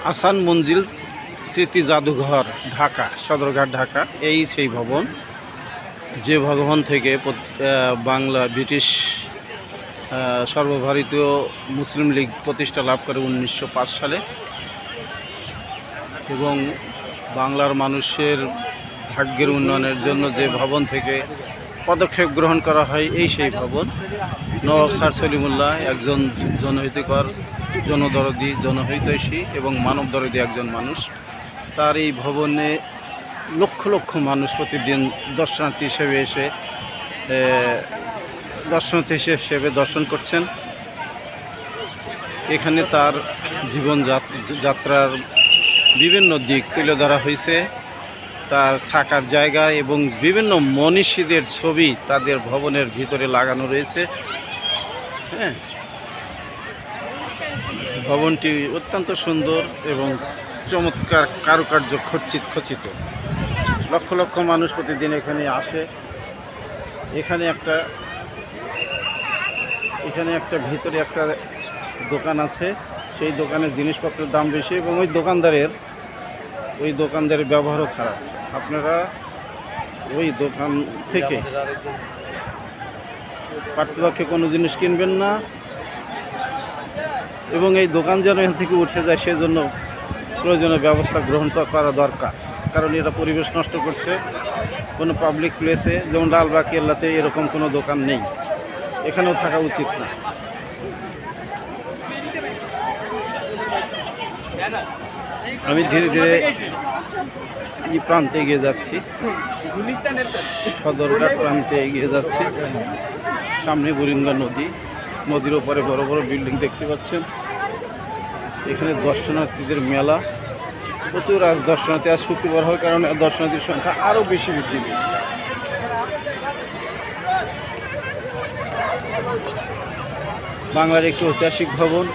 আহসান মঞ্জিল স্মৃতি জাদুঘর, ঢাকা সদরঘাট, ঢাকা। এই সেই ভবন, যে ভবন থেকে বাংলা ব্রিটিশ সর্বভারতীয় মুসলিম লীগ প্রতিষ্ঠা লাভ করে 1905 সালে, এবং বাংলার মানুষের ভাগ্যের উন্নয়নের জন্য যে ভবন থেকে পদক্ষেপ গ্রহণ করা হয়, এই সেই ভবন। নবাব স্যার সলিমুল্লাহ একজন জনহিতকর, জনদরদি, জনহিতৈষী এবং মানবদরদি একজন মানুষ। তার এই ভবনে লক্ষ লক্ষ মানুষ প্রতিদিন দর্শনার্থী হিসেবে এসে দর্শন করছেন। এখানে তার জীবন যাত্রার বিভিন্ন দিক তুলে ধরা হয়েছে। তার থাকার জায়গা এবং বিভিন্ন মনীষীদের ছবি তাদের ভবনের ভিতরে লাগানো রয়েছে। হ্যাঁ, ভবনটি অত্যন্ত সুন্দর এবং চমৎকার কারুকার্য খচিত। লক্ষ লক্ষ মানুষ প্রতিদিন এখানে আসে। এখানে একটা ভিতরে একটা দোকান আছে। সেই দোকানের জিনিসপত্রের দাম বেশি এবং ওই দোকানদারের ব্যবহারও খারাপ। আপনারা ওই দোকান থেকে পাঠ্যপক্ষে কোনো জিনিস কিনবেন না, এবং এই দোকান যেন এখান থেকে উঠে যায় সেজন্য প্রয়োজনীয় ব্যবস্থা গ্রহণ করা দরকার। কারণ এরা পরিবেশ নষ্ট করছে। কোনো পাবলিক প্লেসে, যেমন লালবাগ কেল্লাতে এরকম কোনো দোকান নেই, এখানেও থাকা উচিত না। আমি ধীরে ধীরে এই প্রান্তে এগিয়ে যাচ্ছি, সদরঘাট প্রান্তে এগিয়ে যাচ্ছি। সামনে বুড়িগঙ্গা নদীর ওপরে বড় বড় বিল্ডিং দেখতে পাচ্ছেন। এখানে দর্শনার্থীদের মেলা, প্রচুর আজ দর্শনার্থী। আজ শুক্রবার হওয়ার কারণে দর্শনার্থীর সংখ্যা আরও বেশি বৃদ্ধি পেয়েছে। বাংলার একটি ঐতিহাসিক ভবন,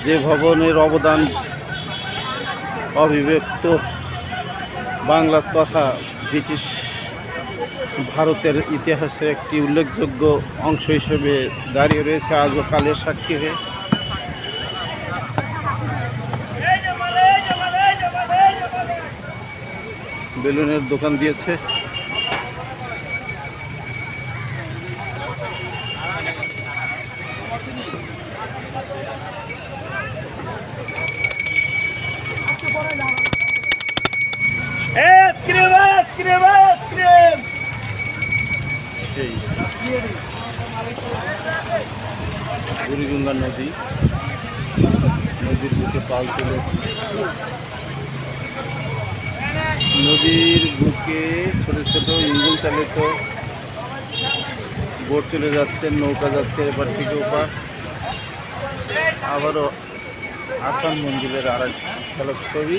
যে ভবনের অবদান অবিভক্ত বাংলা তথা ব্রিটিশ ভারতের ইতিহাসের একটি উল্লেখযোগ্য অংশ হিসেবে দাঁড়িয়ে রয়েছে আজও কালের সাক্ষী হয়ে। বেলুনের দোকান দিয়েছে। বুড়িগঙ্গা নদীর বুকে পাল চলে, নদীর বুকে ছোট ছোট ইঞ্জিন চালিত বোট চলে যাচ্ছে, নৌকা যাচ্ছে এবার থেকে ওপার। আবারও আহসান মঞ্জিলের আর এক ঝলক ছবি।